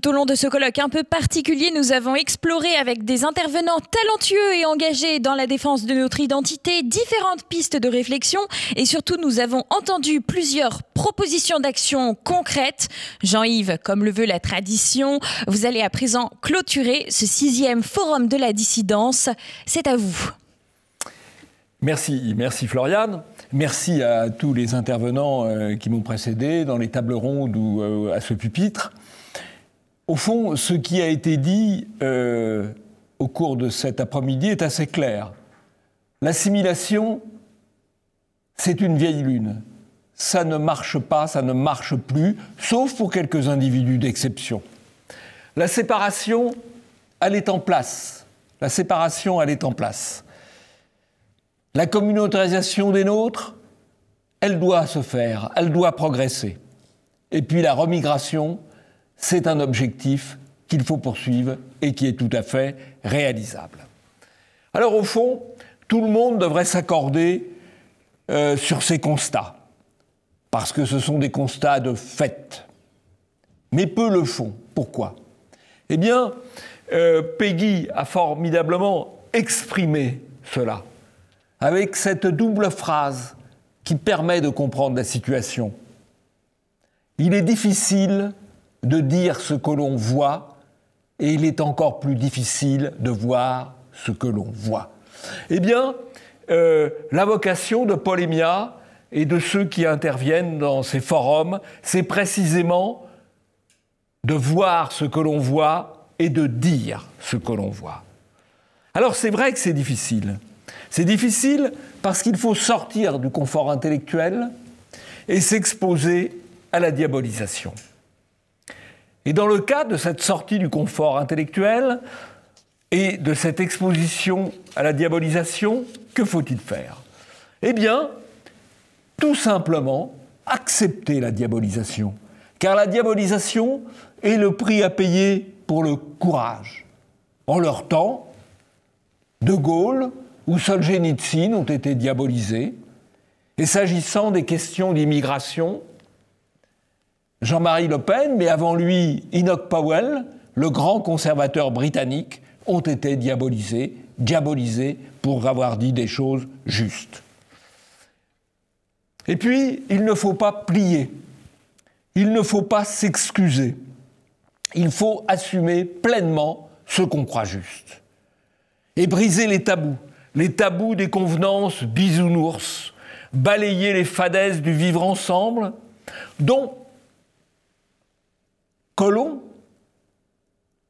Tout au long de ce colloque un peu particulier, nous avons exploré avec des intervenants talentueux et engagés dans la défense de notre identité différentes pistes de réflexion et surtout nous avons entendu plusieurs propositions d'action concrètes. Jean-Yves, comme le veut la tradition, vous allez à présent clôturer ce 6e forum de la dissidence. C'est à vous. Merci Floriane. Merci à tous les intervenants qui m'ont précédé dans les tables rondes ou à ce pupitre. Au fond, ce qui a été dit au cours de cet après-midi est assez clair. L'assimilation, c'est une vieille lune. Ça ne marche pas, ça ne marche plus, sauf pour quelques individus d'exception. La séparation, elle est en place. La séparation, elle est en place. La communautarisation des nôtres, elle doit se faire, elle doit progresser. Et puis la remigration, c'est un objectif qu'il faut poursuivre et qui est tout à fait réalisable. Alors au fond, tout le monde devrait s'accorder sur ces constats, parce que ce sont des constats de fait. Mais peu le font. Pourquoi ? Eh bien, Peggy a formidablement exprimé cela, avec cette double phrase qui permet de comprendre la situation. Il est difficile de dire ce que l'on voit, et il est encore plus difficile de voir ce que l'on voit. Eh bien, la vocation de Paul Eméat et de ceux qui interviennent dans ces forums, c'est précisément de voir ce que l'on voit et de dire ce que l'on voit. Alors c'est vrai que c'est difficile. C'est difficile parce qu'il faut sortir du confort intellectuel et s'exposer à la diabolisation. Et dans le cas de cette sortie du confort intellectuel et de cette exposition à la diabolisation, que faut-il faire ? Eh bien, tout simplement, accepter la diabolisation. Car la diabolisation est le prix à payer pour le courage. En leur temps, De Gaulle ou Solzhenitsyn ont été diabolisés. Et s'agissant des questions d'immigration, Jean-Marie Le Pen, mais avant lui, Enoch Powell, le grand conservateur britannique, ont été diabolisés pour avoir dit des choses justes. Et puis, il ne faut pas plier, il ne faut pas s'excuser, il faut assumer pleinement ce qu'on croit juste. Et briser les tabous des convenances bisounours, balayer les fadaises du vivre ensemble, dont Collomb,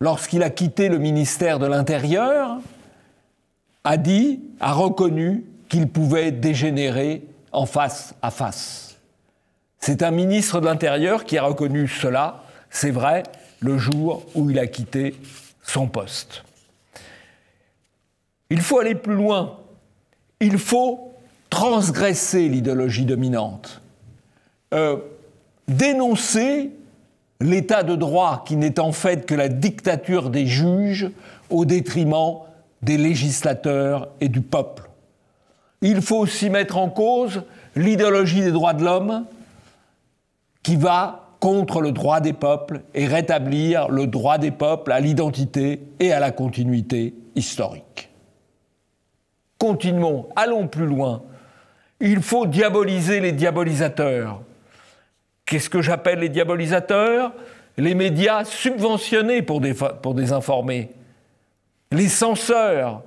lorsqu'il a quitté le ministère de l'Intérieur, a reconnu qu'il pouvait dégénérer en face à face. C'est un ministre de l'Intérieur qui a reconnu cela, c'est vrai, le jour où il a quitté son poste. Il faut aller plus loin. Il faut transgresser l'idéologie dominante. Dénoncer l'état de droit qui n'est en fait que la dictature des juges au détriment des législateurs et du peuple. Il faut aussi mettre en cause l'idéologie des droits de l'homme qui va contre le droit des peuples et rétablir le droit des peuples à l'identité et à la continuité historique. Continuons, allons plus loin. Il faut diaboliser les diabolisateurs. Qu'est-ce que j'appelle les diabolisateurs ? Les médias subventionnés pour désinformer, les censeurs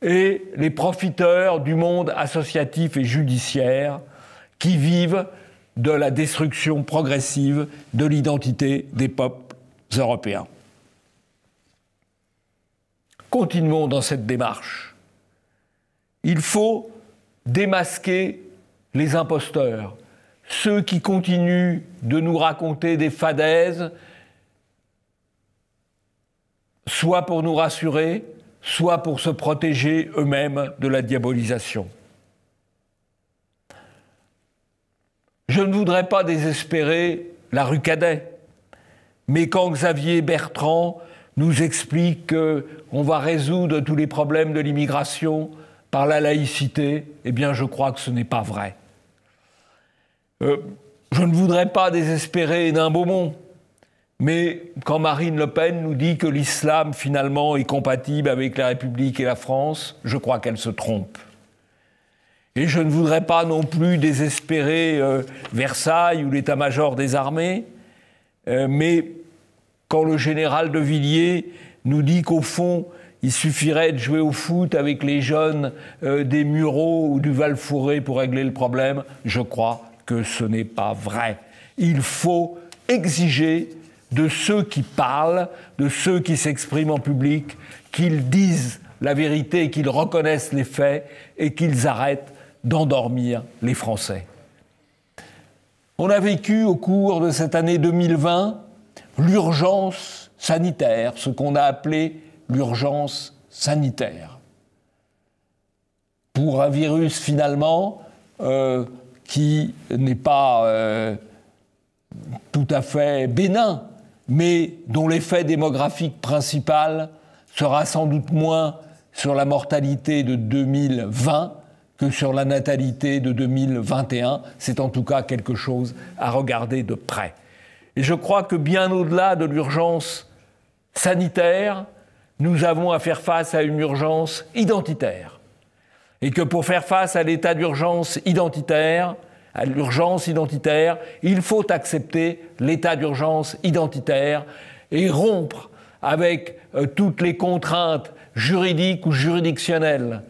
et les profiteurs du monde associatif et judiciaire qui vivent de la destruction progressive de l'identité des peuples européens. Continuons dans cette démarche. Il faut démasquer les imposteurs, ceux qui continuent de nous raconter des fadaises, soit pour nous rassurer, soit pour se protéger eux-mêmes de la diabolisation. Je ne voudrais pas désespérer la rue Cadet, mais quand Xavier Bertrand nous explique qu'on va résoudre tous les problèmes de l'immigration par la laïcité, eh bien je crois que ce n'est pas vrai. Je ne voudrais pas désespérer Hénin Beaumont, Mais quand Marine Le Pen nous dit que l'islam, finalement, est compatible avec la République et la France, je crois qu'elle se trompe. Et je ne voudrais pas non plus désespérer Versailles ou l'état-major des armées, mais quand le général de Villiers nous dit qu'au fond, il suffirait de jouer au foot avec les jeunes des Mureaux ou du Val-Fouré pour régler le problème, je crois que ce n'est pas vrai. Il faut exiger de ceux qui parlent, de ceux qui s'expriment en public, qu'ils disent la vérité, qu'ils reconnaissent les faits et qu'ils arrêtent d'endormir les Français. On a vécu au cours de cette année 2020 l'urgence sanitaire, ce qu'on a appelé l'urgence sanitaire. Pour un virus finalement qui n'est pas tout à fait bénin, mais dont l'effet démographique principal sera sans doute moins sur la mortalité de 2020 que sur la natalité de 2021. C'est en tout cas quelque chose à regarder de près. Et je crois que bien au-delà de l'urgence sanitaire, nous avons à faire face à une urgence identitaire. Et que pour faire face à l'état d'urgence identitaire, à l'urgence identitaire, il faut accepter l'état d'urgence identitaire et rompre avec toutes les contraintes juridiques ou juridictionnelles,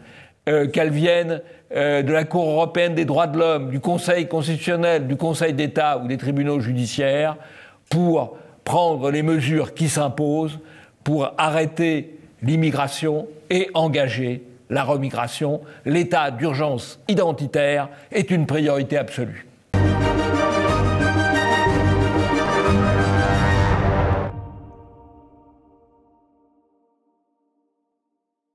qu'elles viennent de la Cour européenne des droits de l'homme, du Conseil constitutionnel, du Conseil d'État ou des tribunaux judiciaires, pour prendre les mesures qui s'imposent pour arrêter l'immigration et engager la remigration. L'état d'urgence identitaire est une priorité absolue.